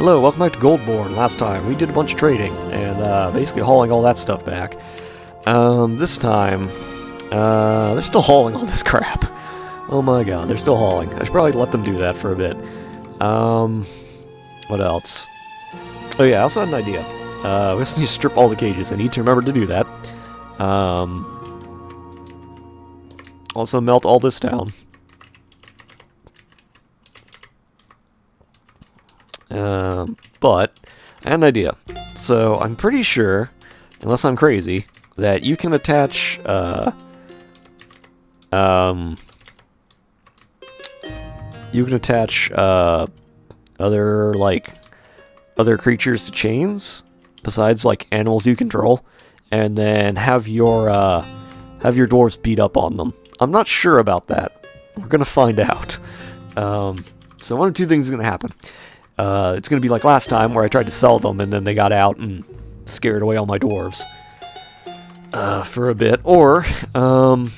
Hello, welcome back to Goldborn. Last time, we did a bunch of trading, and basically hauling all that stuff back. This time, they're still hauling all this crap. Oh my god, they're still hauling. I should probably let them do that for a bit. What else? Oh yeah, I also had an idea. We just need to strip all the cages. I need to remember to do that. Also melt all this down. But I had an idea. So I'm pretty sure, unless I'm crazy, that you can attach other creatures to chains besides like animals you control, and then have your dwarves beat up on them. I'm not sure about that. We're gonna find out. So one of two things is gonna happen. It's going to be like last time where I tried to sell them and then they got out and scared away all my dwarves for a bit. Or it'll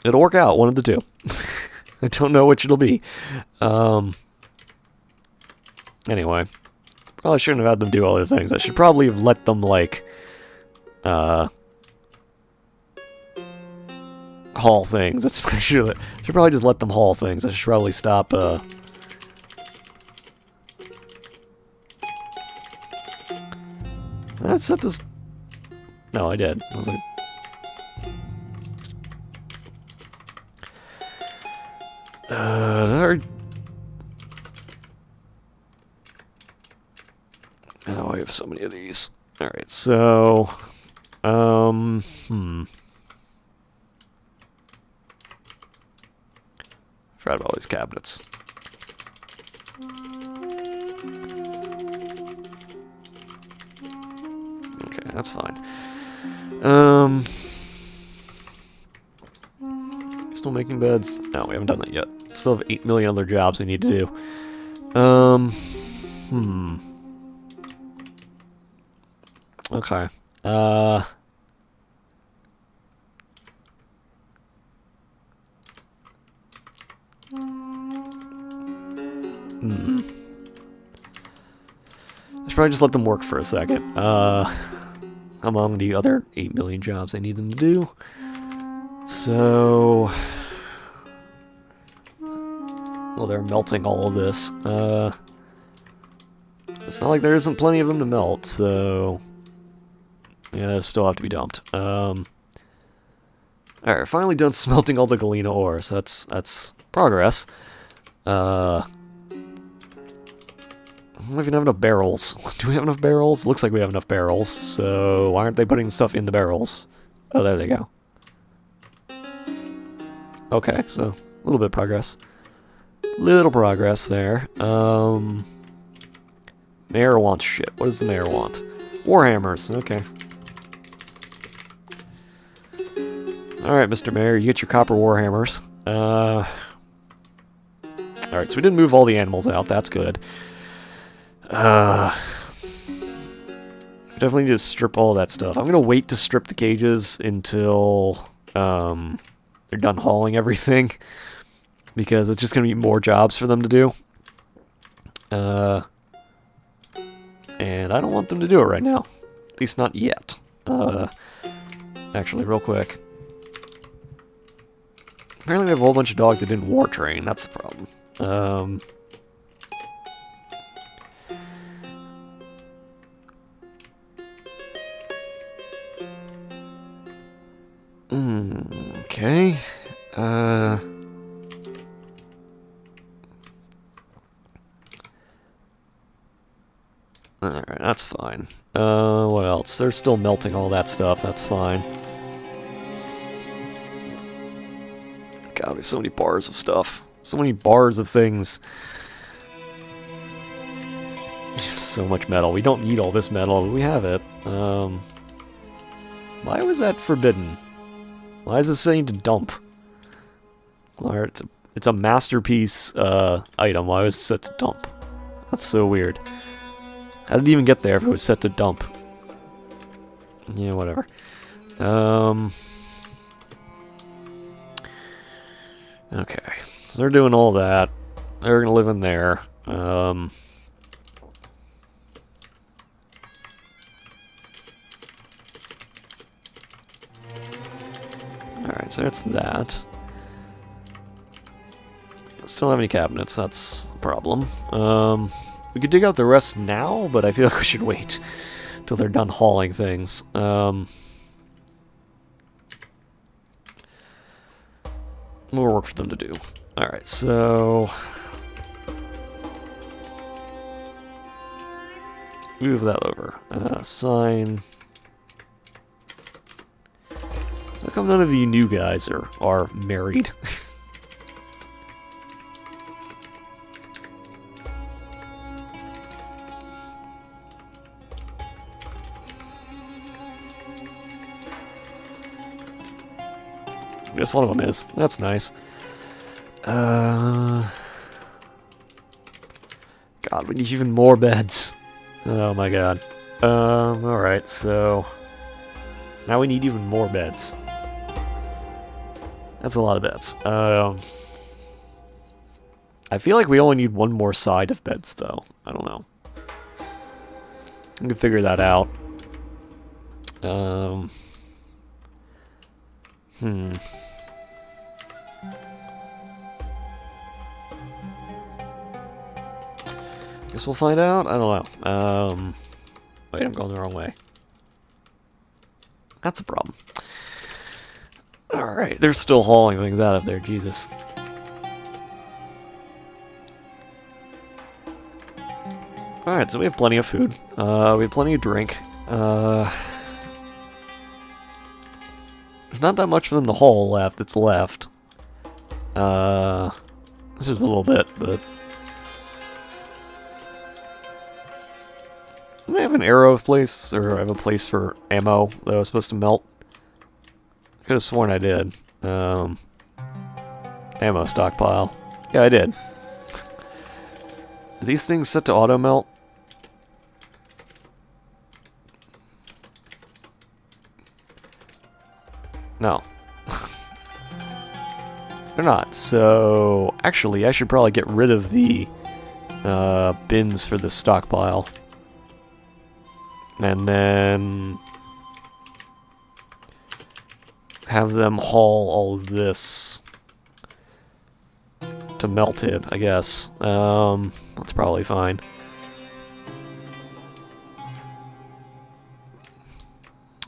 work out, one of the two. I don't know which it'll be. Anyway, probably shouldn't have had them do other things. I should probably have let them, like, haul things. That's I should probably just let them haul things. I should probably stop. I set this. No, I did. I was like, oh, I have so many of these. All right, so, Forgot about all these cabinets. Okay, that's fine. Still making beds? No, we haven't done that yet. Still have 8 million other jobs we need to do. Okay. I should probably just let them work for a second. Among the other 8 million jobs I need them to do. So, well, they're melting all of this. It's not like there isn't plenty of them to melt, so yeah, they still have to be dumped. Alright, finally done smelting all the Galena ore, so that's progress. I don't even have enough barrels. Do we have enough barrels? Looks like we have enough barrels, so why aren't they putting stuff in the barrels? Oh, there they go. Okay, so a little bit of progress. Little progress there. Mayor wants shit. What does the mayor want? Warhammers, okay. Alright, Mr. Mayor, you get your copper warhammers. Alright, so we didn't move all the animals out, that's good. We definitely need to strip all that stuff. I'm gonna wait to strip the cages until they're done hauling everything, because it's just gonna be more jobs for them to do. And I don't want them to do it right now. At least not yet. Actually, real quick. Apparently we have a whole bunch of dogs that didn't war train. That's the problem. Okay. Alright, that's fine. What else? They're still melting all that stuff, that's fine. God, there's so many bars of stuff. So many bars of things. So much metal. We don't need all this metal, but we have it. Why was that forbidden? Why is it saying to dump? Alright, it's a masterpiece item. Why was it set to dump? That's so weird. How did it even get there if it was set to dump? Yeah, whatever. Okay, so they're doing all that. They're gonna live in there. Alright, so that's that. Still don't have any cabinets, that's a problem. We could dig out the rest now, but I feel like we should wait till they're done hauling things. More work for them to do. Alright, so... move that over. Sign... How come none of you new guys are married? I guess one of them is. That's nice. God, we need even more beds. Oh my god. Alright, so... now we need even more beds. That's a lot of beds. I feel like we only need one more side of beds, though. I don't know. We can figure that out. Guess we'll find out? I don't know. Wait, I'm going the wrong way. That's a problem. Alright, they're still hauling things out of there, Jesus. Alright, so we have plenty of food. We have plenty of drink. There's not that much for them to haul left that's left. This is a little bit, but... do I have an arrow place, or I have a place for ammo that I was supposed to melt? I could have sworn I did. Ammo stockpile. Yeah, I did. Are these things set to auto melt? No. They're not, so... actually, I should probably get rid of the bins for the stockpile. And then... have them haul all of this to melt it, I guess. That's probably fine.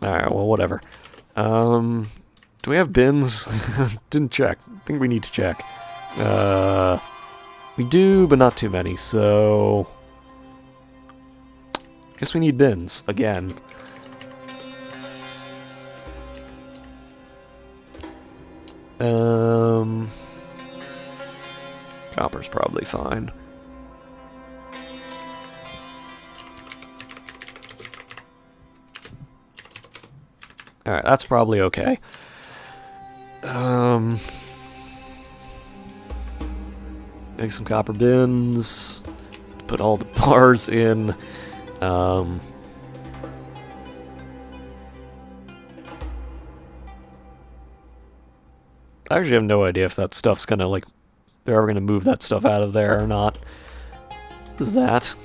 Alright, well, whatever. Do we have bins? Didn't check. I think we need to check. We do, but not too many, so... guess we need bins, again. Copper's probably fine. Alright, that's probably okay. Make some copper bins. Put all the bars in. I actually have no idea if that stuff's gonna, like, they're ever gonna move that stuff out of there or not. What is that?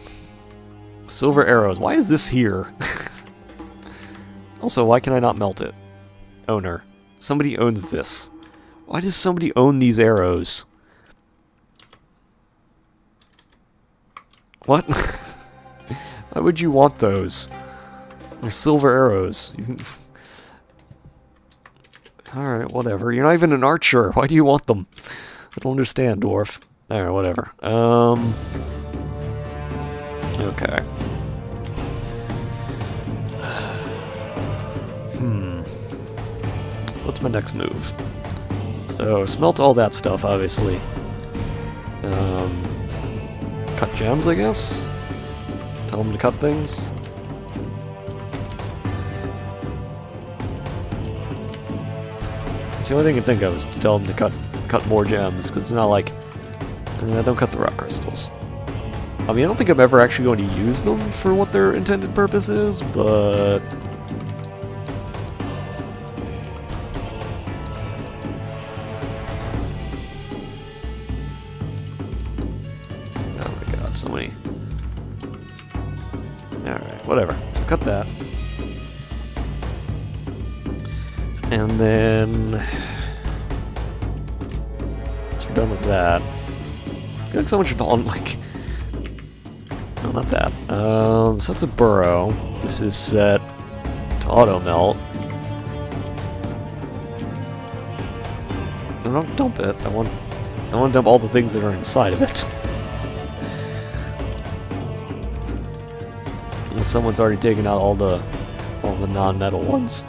Silver arrows. Why is this here? Also, why can I not melt it? Owner. Somebody owns this. Why does somebody own these arrows? What? Why would you want those? They're silver arrows. Alright, whatever. You're not even an archer. Why do you want them? I don't understand, Dwarf. Alright, whatever. Okay. What's my next move? So, smelt all that stuff, obviously. Cut gems, I guess? Tell them to cut things? It's the only thing I can think of is to tell them to cut more gems, because it's not like... don't cut the rock crystals. I mean, I don't think I'm ever actually going to use them for what their intended purpose is, but... so many. Alright, whatever. So cut that. And then... once we're done with that... I feel like someone should on, like... no, not that. So that's a burrow. This is set to auto-melt. No, don't dump it. I want to dump all the things that are inside of it. Unless someone's already taken out all the non-metal ones.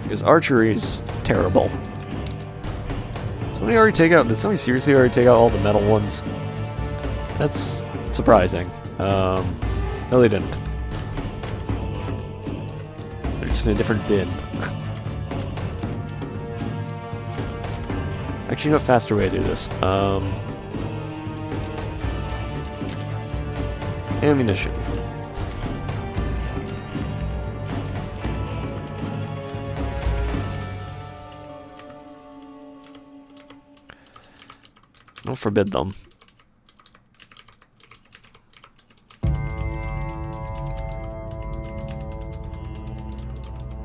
Because archery's terrible. Did somebody seriously already take out all the metal ones? That's surprising. No, they didn't. They're just in a different bin. Actually, no faster way to do this. Ammunition. Don't forbid them.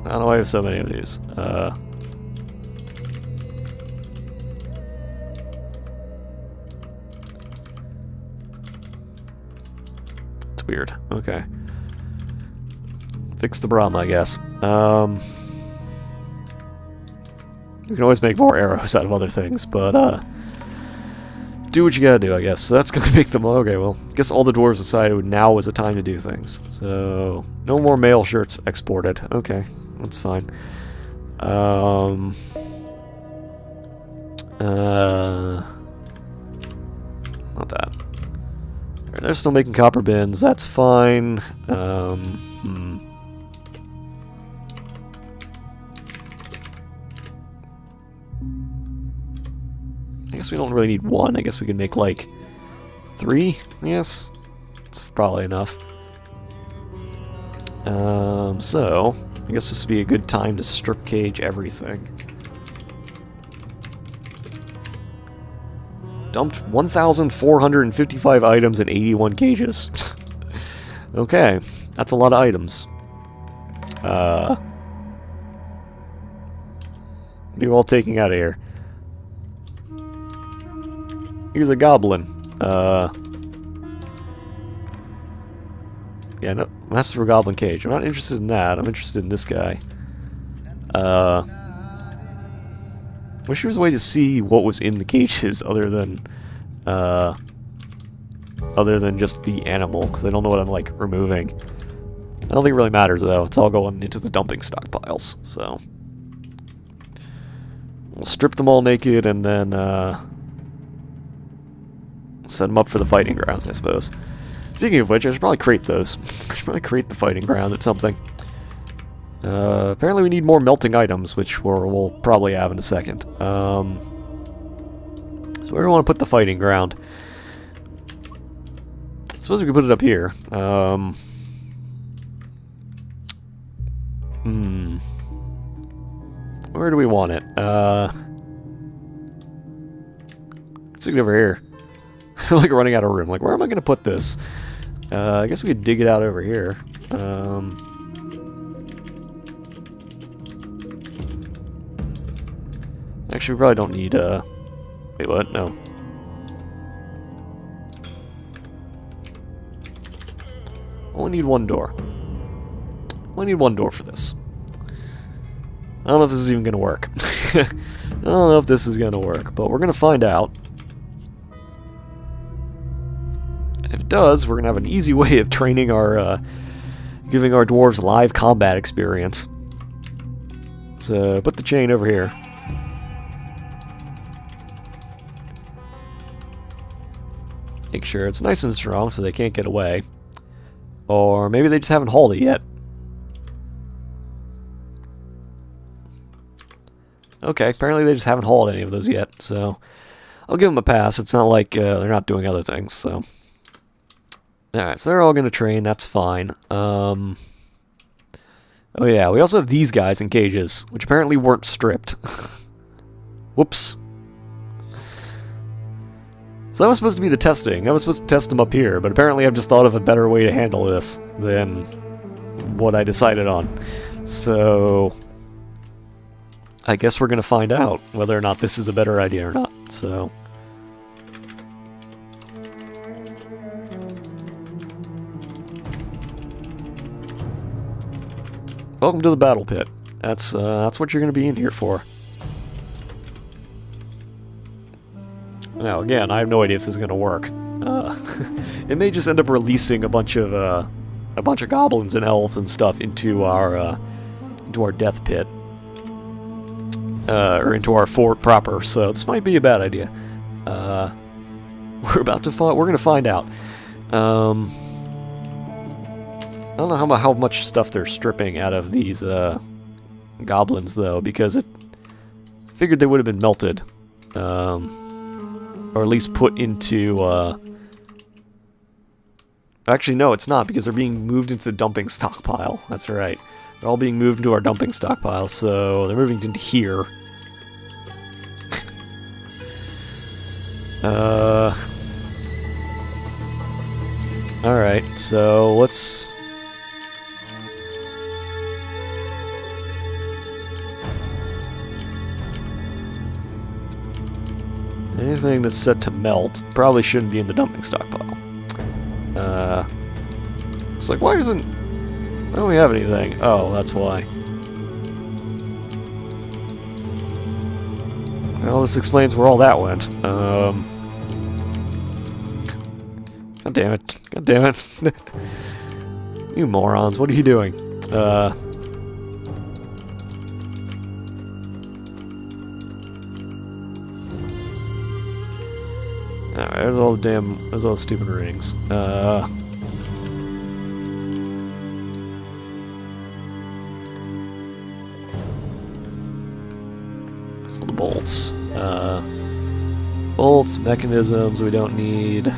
I don't know why I have so many of these. It's weird. Okay. Fix the problem, I guess. You can always make more arrows out of other things, but do what you gotta do, I guess. So that's gonna make them... okay, well, I guess all the dwarves decided now was the time to do things. So, no more mail shirts exported. Okay, that's fine. Not that. They're still making copper bins, that's fine. I guess we don't really need one. I guess we can make, like, 3? Yes. It's probably enough. So, I guess this would be a good time to strip cage everything. Dumped 1,455 items in 81 cages. Okay, that's a lot of items. What are you all taking out of here? Here's a goblin. Yeah, no, Master of Goblin Cage. I'm not interested in that. I'm interested in this guy. Wish there was a way to see what was in the cages other than just the animal, because I don't know what I'm, like, removing. I don't think it really matters, though. It's all going into the dumping stockpiles, so... we'll strip them all naked and then, set them up for the fighting grounds, I suppose. Speaking of which, I should probably crate those. I should probably crate the fighting ground at something. Apparently we need more melting items, which we'll probably have in a second. So where do we want to put the fighting ground? I suppose we could put it up here. Where do we want it? Let's take it over here. I'm like running out of room. Like, where am I going to put this? I guess we could dig it out over here. Actually, we probably don't need, wait, what? No. Only need one door. Only need one door for this. I don't know if this is even going to work. I don't know if this is going to work, but we're going to find out. And if it does, we're going to have an easy way of training our, giving our dwarves live combat experience. So, put the chain over here. Make sure it's nice and strong so they can't get away. Or maybe they just haven't hauled it yet. Okay, apparently they just haven't hauled any of those yet, so I'll give them a pass. It's not like they're not doing other things, so... Alright, so they're all going to train, that's fine. Oh yeah, we also have these guys in cages, which apparently weren't stripped. Whoops. So that was supposed to be the testing. I was supposed to test them up here, but apparently I've just thought of a better way to handle this than what I decided on. So I guess we're going to find out whether or not this is a better idea or not. So welcome to the battle pit. That's what you're going to be in here for. Now, again, I have no idea if this is going to work. It may just end up releasing a bunch of goblins and elves and stuff into our death pit, or into our fort proper. So this might be a bad idea. We're going to find out. I don't know how much stuff they're stripping out of these goblins, though, because I figured they would have been melted. Or at least put into, Actually, no, it's not, because they're being moved into the dumping stockpile. That's right. They're all being moved into our dumping stockpile, so they're moving into here. Alright, so let's... Anything that's set to melt probably shouldn't be in the dumping stockpile. It's like, why don't we have anything? Oh, that's why. Well, this explains where all that went. God damn it. God damn it. You morons, what are you doing? Alright, there's all the stupid rings. There's all the bolts. Bolts, mechanisms we don't need.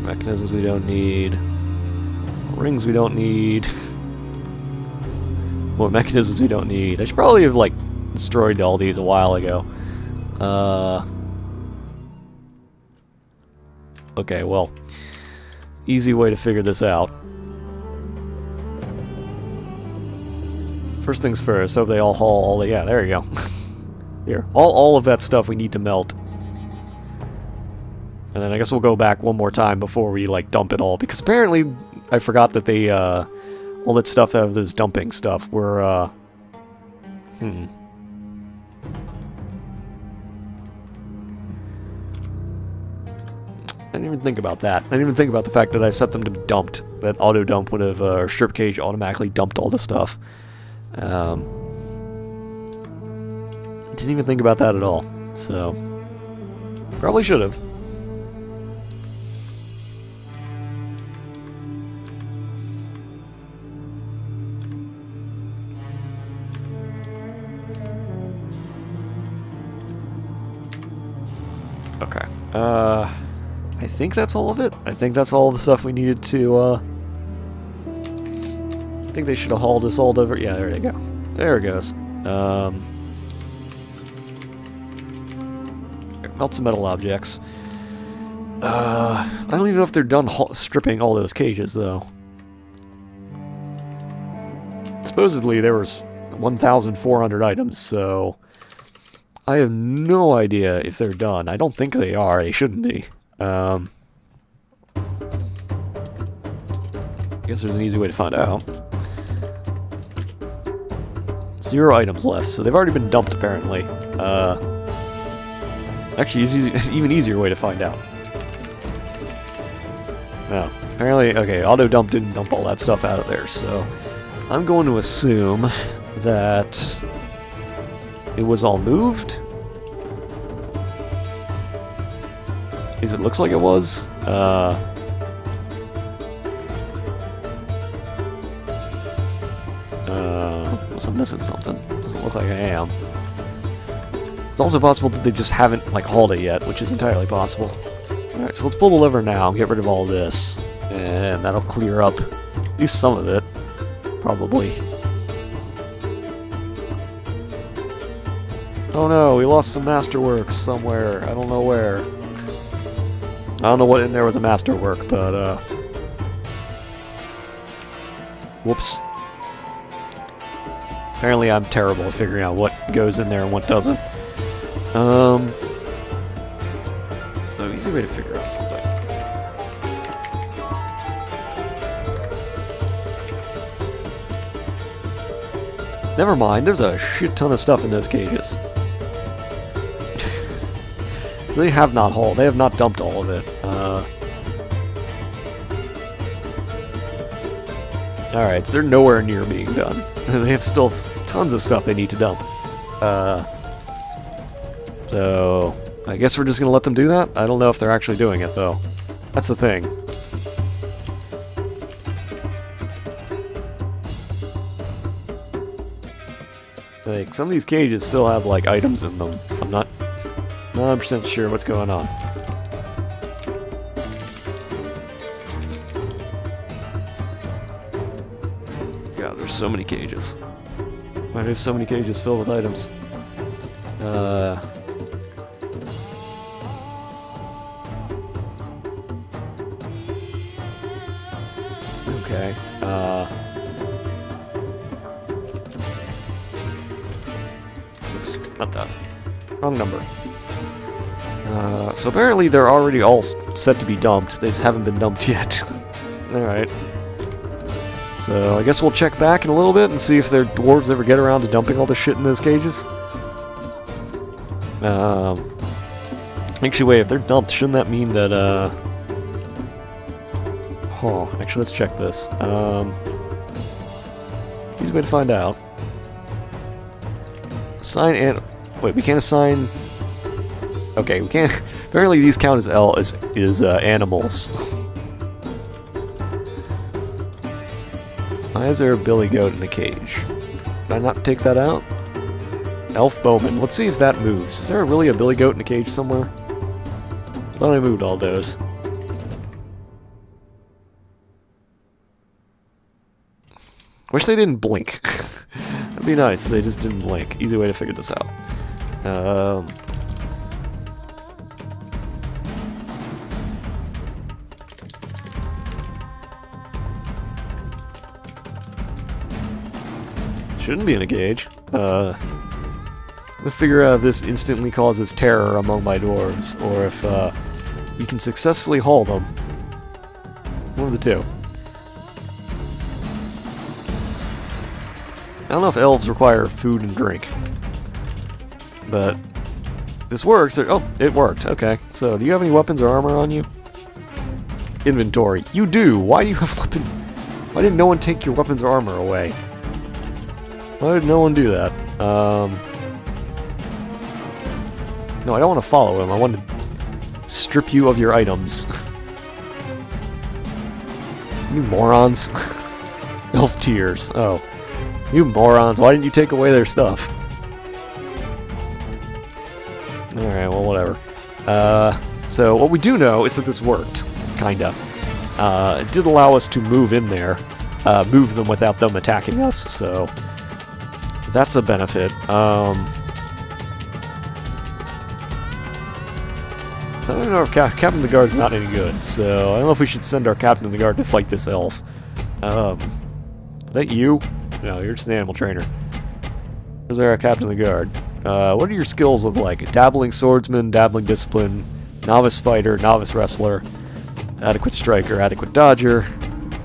Mechanisms we don't need. Rings we don't need. More mechanisms we don't need. I should probably have, like, destroyed all these a while ago. Okay, well, easy way to figure this out. First things first, hope they all haul all the... Yeah, there you go. Here, all of that stuff we need to melt. And then I guess we'll go back one more time before we, like, dump it all, because apparently I forgot that they, all that stuff out of this dumping stuff were, I didn't even think about that. I didn't even think about the fact that I set them to be dumped. That auto dump would have, or strip cage automatically dumped all the stuff. Didn't even think about that at all. So, probably should have. Okay. I think that's all of it. I think that's all the stuff we needed to, I think they should have hauled us all over. Yeah, there they go. There it goes. Melt some metal objects. I don't even know if they're done stripping all those cages, though. Supposedly there was 1,400 items, so I have no idea if they're done. I don't think they are. They shouldn't be. I guess there's an easy way to find out. 0 items left, so they've already been dumped, apparently. Actually, it's even easier way to find out. No, apparently, okay, auto dump didn't dump all that stuff out of there, so I'm going to assume that it was all moved. At least it looks like it was. Unless I'm missing something. Doesn't look like I am. It's also possible that they just haven't, like, hauled it yet, which is entirely possible. Alright, so let's pull the lever now and get rid of all this. And that'll clear up at least some of it. Probably. Oh no, we lost some masterworks somewhere. I don't know where. I don't know what in there was a masterwork, but, whoops. Apparently I'm terrible at figuring out what goes in there and what doesn't. So, easy way to figure out something. Never mind, there's a shit ton of stuff in those cages. They have not hauled, they have not dumped all of it. Alright, so they're nowhere near being done. They have still tons of stuff they need to dump. So, I guess we're just gonna let them do that? I don't know if they're actually doing it, though. That's the thing. Like, some of these cages still have, like, items in them. I'm not 100% sure what's going on. God, there's so many cages. Why do have so many cages filled with items? Okay, oops, not that. Wrong number. So apparently they're already all set to be dumped. They just haven't been dumped yet. Alright. So I guess we'll check back in a little bit and see if their dwarves ever get around to dumping all the shit in those cages. Actually, wait, if they're dumped, shouldn't that mean that, actually, let's check this. Easy way to find out. Assign and... Wait, we can't assign... Okay, we can't... Apparently these count as animals. Why is there a billy goat in a cage? Did I not take that out? Elf bowman. Let's see if that moves. Is there really a billy goat in a cage somewhere? I thought I moved all those. Wish they didn't blink. That'd be nice if they just didn't blink. Easy way to figure this out. Shouldn't be in a cage. Let's figure out if this instantly causes terror among my dwarves, or if you can successfully haul them. One of the two. I don't know if elves require food and drink, but this works. Oh, it worked. Okay. So, do you have any weapons or armor on you? Inventory. You do. Why do you have weapons? Why did no one take your weapons or armor away? Why did no one do that? No, I don't want to follow him. I want to strip you of your items. You morons. Elf tears. Oh. You morons. Why didn't you take away their stuff? Alright, well, whatever. So, what we do know is that this worked. Kinda. It did allow us to move in there. Move them without them attacking us, so... That's a benefit. I don't know if Captain of the Guard's not any good, so I don't know if we should send our Captain of the Guard to fight this elf. Is that you? No, you're just an animal trainer. Where's our Captain of the Guard? What do your skills look like? Dabbling swordsman, dabbling discipline, novice fighter, novice wrestler, adequate striker, adequate dodger.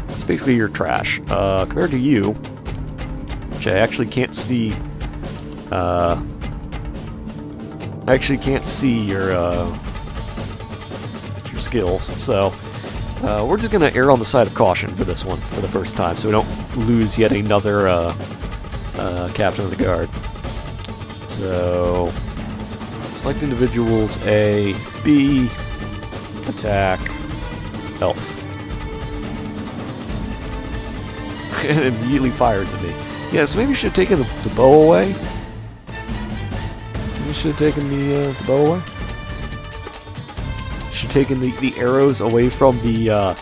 That's basically your trash. Compared to you, which I actually can't see. I actually can't see your skills, so we're just gonna err on the side of caution for this one for the first time, so we don't lose yet another Captain of the Guard. So select individuals A, B, attack, elf, and it immediately fires at me. Yeah, so maybe we should have taken the bow away. Maybe we should have taken the bow away. Should have taken the arrows away from the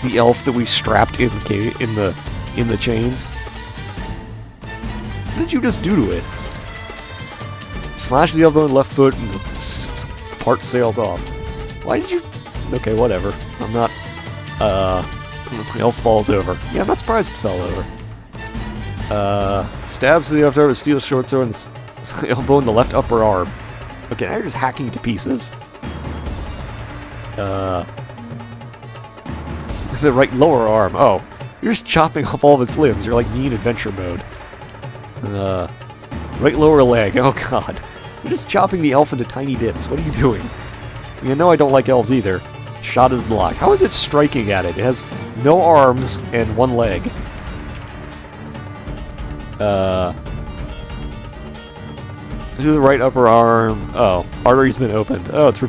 the elf that we strapped in the chains. What did you just do to it? Slash the elbow and left foot, and the part sails off. Why did you... Okay, whatever. I'm not... The elf falls over. Yeah, I'm not surprised it fell over. Stabs the left arm with steel short sword and the elbow in the left upper arm. Okay, now you're just hacking to pieces. The right lower arm. Oh, you're just chopping off all of its limbs. You're like me in adventure mode. Right lower leg. Oh god. You're just chopping the elf into tiny bits. What are you doing? You know I don't like elves either. Shot is blocked. How is it striking at it? It has no arms and one leg. Do the right upper arm. Oh, artery's been opened. Oh, it's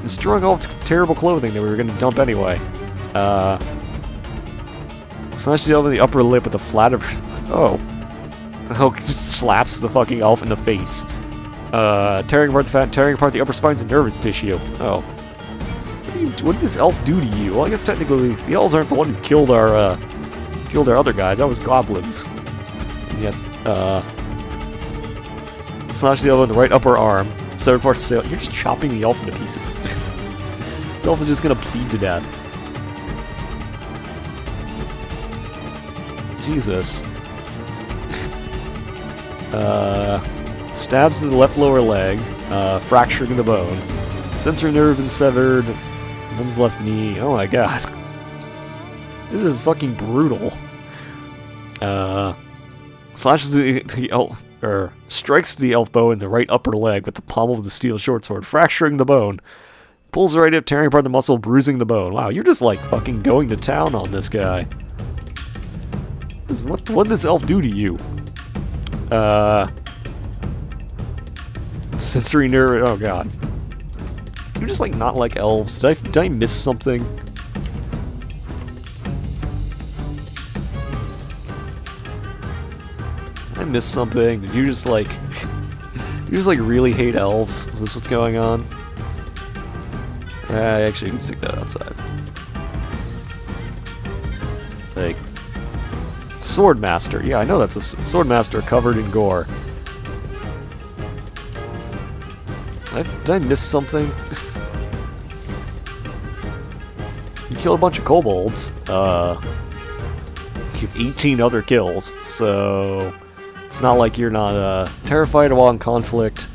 destroying all its terrible clothing that we were going to dump anyway. Slash the elf in the upper lip with the flat of... Oh. Oh, just slaps the fucking elf in the face. Tearing apart the fat, tearing apart the upper spines and nervous tissue. Oh. What did this elf do to you? Well, I guess technically the elves aren't the one who killed our other guys. That was goblins. And yet, slash the elf in the right upper arm. Severed parts sail. You're just chopping the elf into pieces. This elf is just gonna bleed to death. Jesus. Stabs to the left lower leg, fracturing the bone. Sensory nerve been severed. One's left knee. Oh my god. This is fucking brutal. Slashes the elf, or strikes the elf bow in the right upper leg with the pommel of the steel short sword, fracturing the bone. Pulls the right hip, tearing apart the muscle, bruising the bone. Wow, you're just like fucking going to town on this guy. What did this elf do to you? Sensory nerve. Oh god. You just like not like elves. Did I miss something? Did I miss something? Did you just like you just like really hate elves? Is this what's going on? Actually, you can stick that outside. Like Swordmaster. Yeah, I know that's a Swordmaster covered in gore. Did I miss something? You kill a bunch of kobolds. You have 18 other kills, so it's not like you're not terrified while in conflict.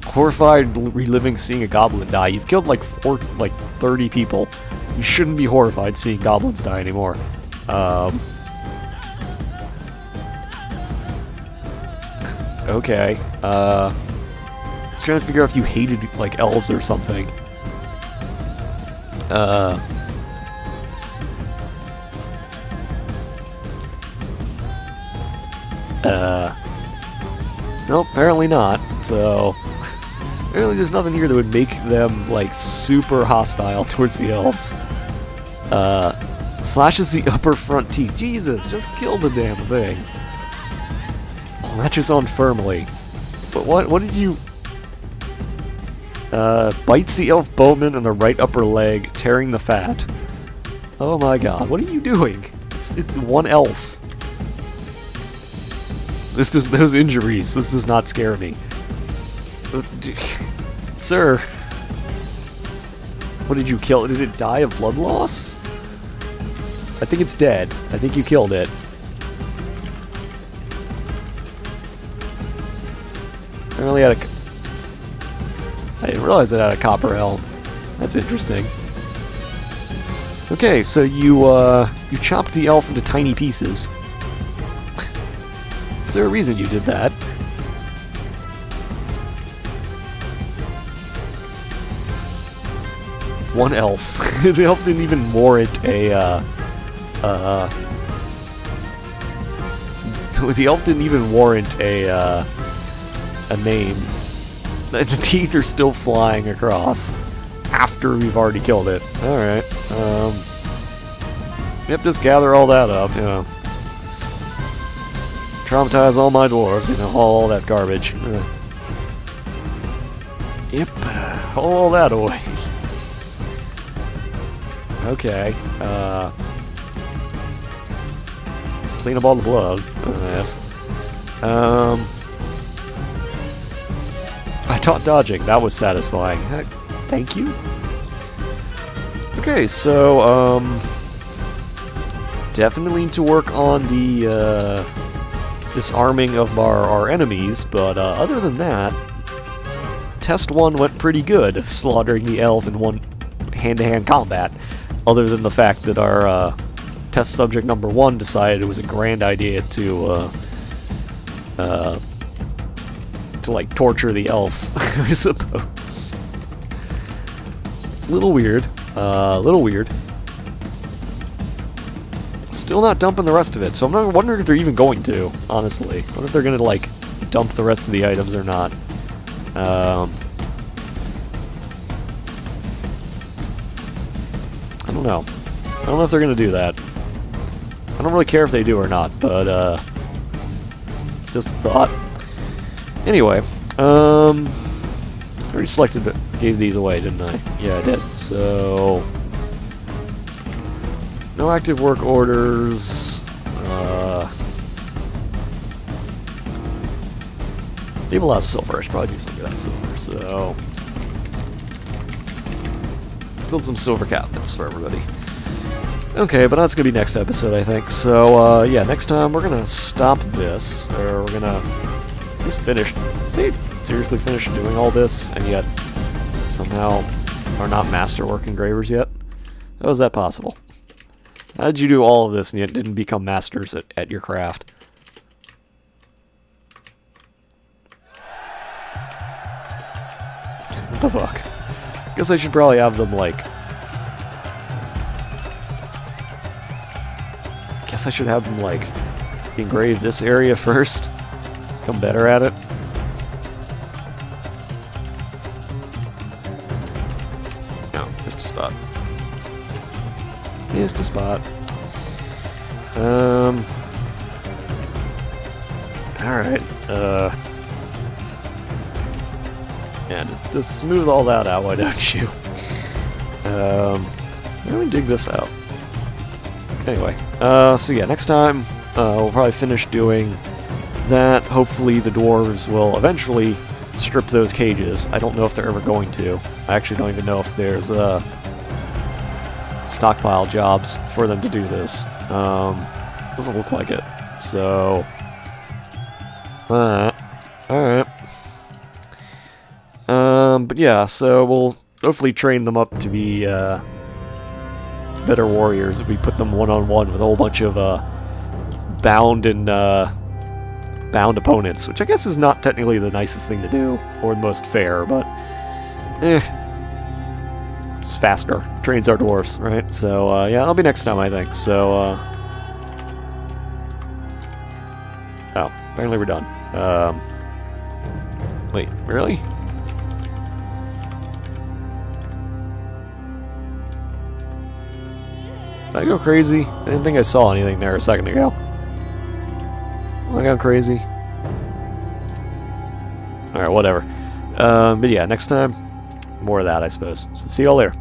Horrified reliving seeing a goblin die. You've killed like 30 people. You shouldn't be horrified seeing goblins die anymore. Okay. I was trying to figure out if you hated like elves or something. Nope, apparently not. So apparently there's nothing here that would make them like super hostile towards the elves. Slashes the upper front teeth. Jesus, just kill the damn thing. Latches on firmly. But what did you... bites the elf bowman in the right upper leg, tearing the fat. Oh my god, what are you doing? It's one elf. Those injuries, this does not scare me. Sir. What did you kill? Did it die of blood loss? I think it's dead. I think you killed it. Apparently had I didn't realize it had a copper helm. That's interesting. Okay, so you chopped the elf into tiny pieces. Is there a reason you did that? One elf. The elf didn't even warrant a, the elf didn't even warrant a name. The teeth are still flying across after we've already killed it. Alright. Yep, just gather all that up, you know. Traumatize all my dwarves, you know, all that garbage. Yep, haul all that away. Okay, clean up all the blood. Yes. I taught dodging. That was satisfying. Thank you. Okay, so, definitely need to work on the, disarming of our enemies, but, other than that, Test 1 went pretty good of slaughtering the elf in one hand-to-hand combat, other than the fact that our, test subject number 1 decided it was a grand idea to like, torture the elf, I suppose. Little weird. Little weird. Still not dumping the rest of it, so I'm not wondering if they're even going to, honestly. I wonder if they're gonna, like, dump the rest of the items or not. I don't know. I don't know if they're gonna do that. I don't really care if they do or not, but, just a thought. Anyway, I already selected, gave these away, didn't I? Yeah, I did. So, no active work orders. Leave a lot of silver. I should probably do something with that silver. So, let's build some silver cabinets for everybody. Okay, but that's gonna be next episode, I think. So, yeah, next time we're gonna stop this, or we're gonna just finish. They seriously finished doing all this, and yet somehow are not masterwork engravers yet? How is that possible? How did you do all of this and yet didn't become masters at your craft? What the fuck? Guess I should probably have them, like... Guess I should have them, like, engrave this area first. Become better at it. No, just a spot. Just a spot. Alright, yeah, just smooth all that out, why don't you? Let me dig this out. Anyway, so yeah, next time, we'll probably finish doing that. Hopefully the dwarves will eventually strip those cages. I don't know if they're ever going to. I actually don't even know if there's, stockpile jobs for them to do this. Doesn't look like it. So, alright. But yeah, so we'll hopefully train them up to be, better warriors if we put them one-on-one with a whole bunch of, bound opponents, which I guess is not technically the nicest thing to do, or the most fair, but, it's faster. Trains our dwarves, right? So, yeah, that'll be next time, I think. So, oh, apparently we're done. Wait, really? Did I go crazy? I didn't think I saw anything there a second ago. Am I going crazy? Alright, whatever. But yeah, next time, more of that, I suppose. So see y'all later.